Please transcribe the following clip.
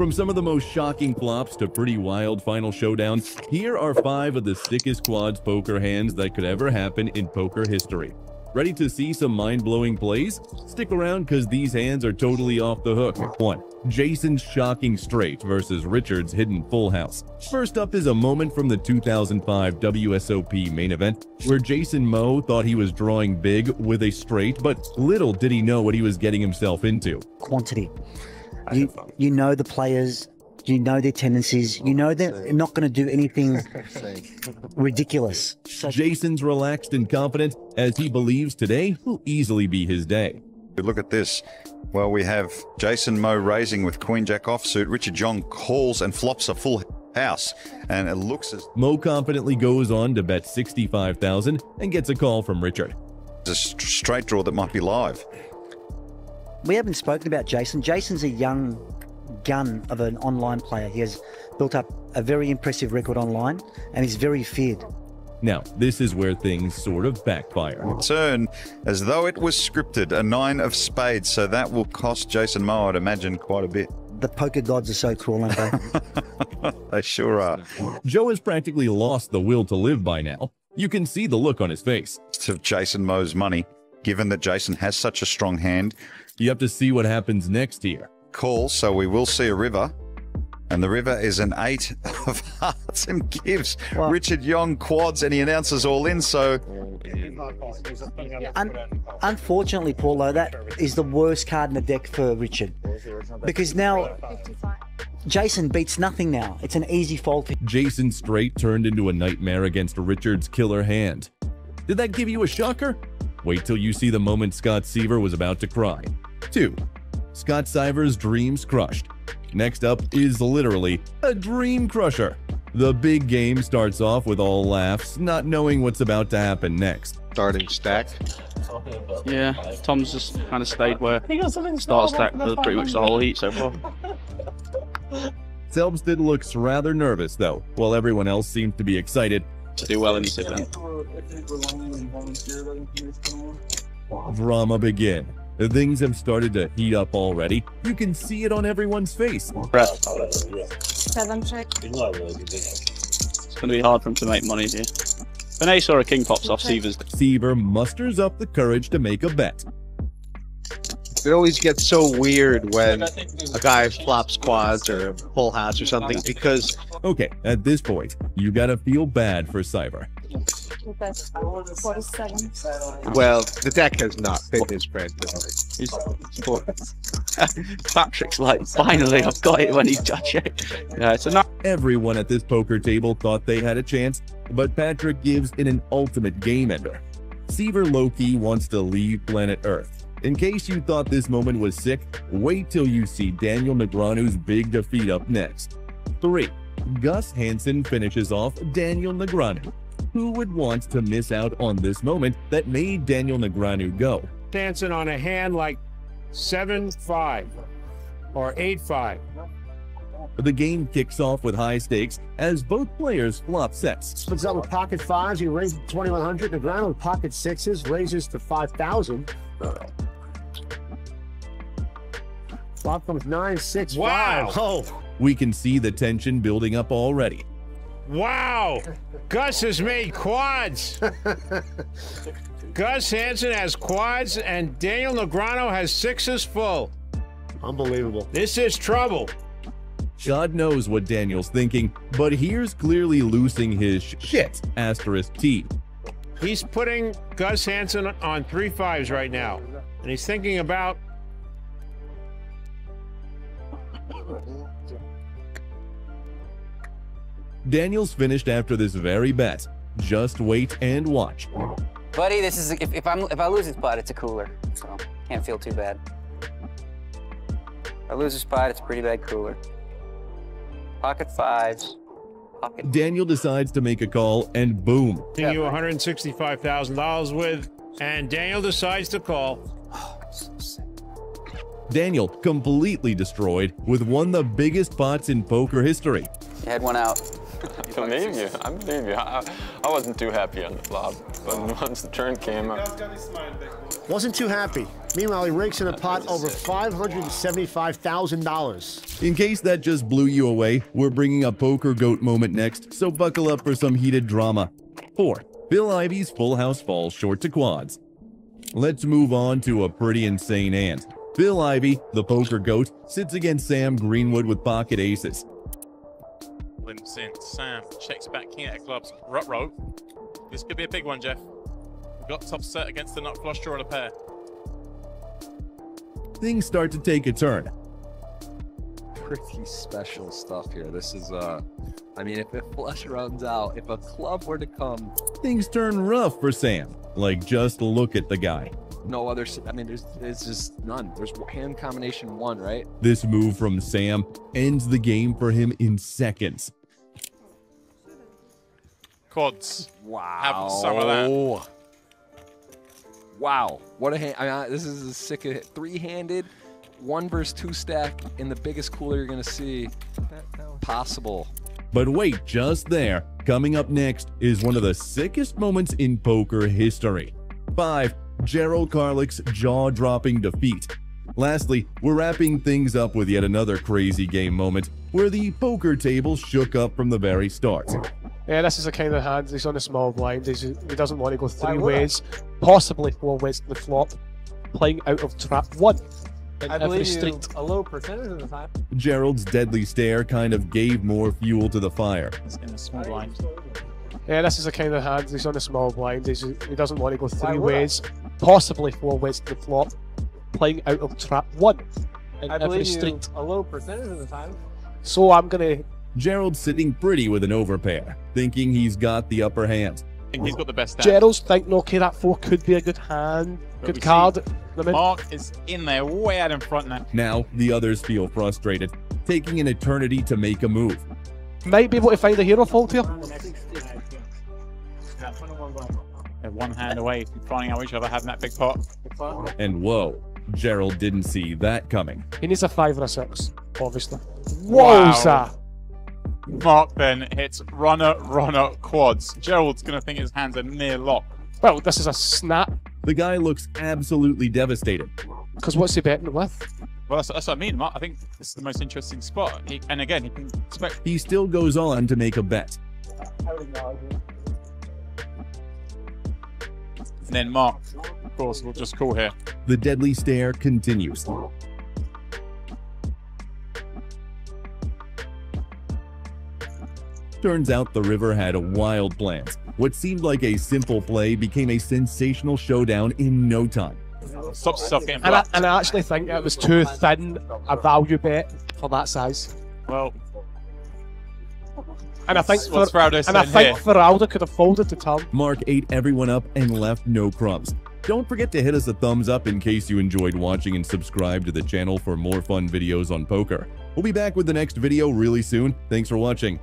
From some of the most shocking flops to pretty wild final showdowns, here are 5 of the sickest quads poker hands that could ever happen in poker history. Ready to see some mind-blowing plays? Stick around because these hands are totally off the hook. 1. Jason's shocking straight versus Richard's hidden full house. First up is a moment from the 2005 WSOP main event where Jason Moe thought he was drawing big with a straight, but little did he know what he was getting himself into. Quantity. You know the players, you know their tendencies, you know they're not going to do anything ridiculous. So Jason's relaxed and confident as he believes today will easily be his day. Look at this. Well, we have Jason Moe raising with Queen Jack offsuit. Richard John calls and flops a full house, and it looks as Moe confidently goes on to bet $65,000 and gets a call from Richard. a straight draw that might be live. we haven't spoken about Jason. Jason's a young gun of an online player. He has built up a very impressive record online and he's very feared. Now, this is where things sort of backfire. Turn as though it was scripted, a 9 of spades, so that will cost Jason Moe, I'd imagine, quite a bit. The poker gods are so cruel, aren't they? They sure are. Joe has practically lost the will to live by now. You can see the look on his face. To Jason Moe's money, given that Jason has such a strong hand. You have to see what happens next here. Call, so we will see a river. And the river is an 8 of hearts and gives Richard Young quads, and he announces all in, so... Unfortunately, Paul, though, that is the worst card in the deck for Richard. Because now, Jason beats nothing now. It's an easy fold for Jason straight turned into a nightmare against Richard's killer hand. Did that give you a shocker? Wait till you see the moment Scott Seaver was about to cry. 2. Scott Seaver's dreams crushed. Next up is literally a dream crusher. The big game starts off with all laughs, not knowing what's about to happen next. Starting stack. Yeah, Tom's just kind of stayed where start stack for pretty much the whole heat so far. Selbsted looks rather nervous though, while everyone else seems to be excited. To do well in the sit-down. Drama begin. Things have started to heat up already. You can see it on everyone's face. 7 check. It's going to be hard for him to make money here. An ace or a king pops off Seaver's. Seaver musters up the courage to make a bet. It always gets so weird when a guy flops quads or full house or something because... Okay, at this point, you gotta feel bad for Seaver. 47. Well, the deck has not fit his friend. Patrick's like, finally, I've got it when he touched it. Yeah, it's enough. Everyone at this poker table thought they had a chance, but Patrick gives it an ultimate game ender. Seaver low-key wants to leave planet Earth. In case you thought this moment was sick, wait till you see Daniel Negreanu's big defeat up next. 3. Gus Hansen finishes off Daniel Negreanu. Who would want to miss out on this moment that made Daniel Negreanu go? Hansen on a hand like 7-5 or 8-5. The game kicks off with high stakes as both players flop sets. Splits up with pocket 5s, you raise to 2100. Negreanu with pocket 6s raises to 5000. Flop comes 9-6. Wow! 5. Oh, We can see the tension building up already. Wow! Gus has made quads. Gus Hansen has quads, and Daniel Negreanu has 6s full. unbelievable. This is trouble. God knows what Daniel's thinking, but here's clearly losing his shit asterisk T. He's putting Gus Hansen on 3 5s right now, and he's thinking about. Daniel's finished after this very bet. Just wait and watch. Buddy, this is if I lose this spot, it's a cooler, so can't feel too bad. If I lose a spot, it's a pretty bad cooler. Pocket 5s. Pocket. Daniel decides to make a call, and boom. You $165,000 with, and Daniel decides to call. Daniel completely destroyed with one of the biggest pots in poker history. You had one out. I believe you. I wasn't too happy on the flop, but once the turn came up. Wasn't too happy. Meanwhile, he rakes in a pot over $575,000. In case that just blew you away, we're bringing a poker goat moment next, so buckle up for some heated drama. 4. Bill Ivey's full house falls short to quads. Let's move on to a pretty insane hand. Bill Ivey, the poker goat, sits against Sam Greenwood with pocket aces. Limps in. Sam checks back king at clubs. Rut-row. This could be a big one, Jeff. We've got top set against the nut flush draw on a pair. Things start to take a turn. Pretty special stuff here. This is, I mean, if a flush runs out, if a club were to come... Things turn rough for Sam. Like, just look at the guy. No other, I mean, there's just none. There's hand combination 1, right? This move from Sam ends the game for him in seconds. Quads. Wow. Have some of that. Wow. What a hand. I mean, this is a sick three-handed 1 versus 2 stack in the biggest cooler you're going to see possible. But wait, just there. Coming up next is one of the sickest moments in poker history. 5. Gerald Carlick's jaw-dropping defeat. Lastly, we're wrapping things up with yet another crazy game moment where the poker table shook up from the very start. Yeah, this is a kind of hand. He's on a small blind. He doesn't want to go 3 ways, possibly 4 ways to the flop, playing out of trap 1 in every street. A low percentage of the time. Gerald's deadly stare kind of gave more fuel to the fire. He's in a small blind. Yeah, this is a kind of hand. He's on a small blind. He doesn't want to go 3 ways, possibly 4 ways to the flop, playing out of trap 1 in every street. A low percentage of the time. So I'm gonna. Gerald's sitting pretty with an overpair, thinking he's got the upper hand. I think he's got the best hand. Gerald's thinking, okay, that 4 could be a good hand, good card. Mark is in there, way out in front now. Now, the others feel frustrated, taking an eternity to make a move. Might be able to find a hero fault here. They're 1 hand away from finding out each other having that big pot. And whoa, Gerald didn't see that coming. He needs a 5 or a 6, obviously. Whoa, sir! Mark then hits runner, quads. Gerald's going to think his hand's a near lock. Well, this is a snap. The guy looks absolutely devastated. Because what's he betting with? Well, that's what I mean, Mark. I think this is the most interesting spot. And again, he can expect... He still goes on to make a bet. And then Mark, of course, will just call here. The deadly stare continues. Turns out the river had wild plans. What seemed like a simple play became a sensational showdown in no time. Stops yourself getting and blocked. I actually think it was too thin a value bet for that size. Well, and I think Ferraldo could have folded to turn. Mark ate everyone up and left no crumbs. Don't forget to hit us a thumbs up in case you enjoyed watching, and subscribe to the channel for more fun videos on poker. We'll be back with the next video really soon. Thanks for watching.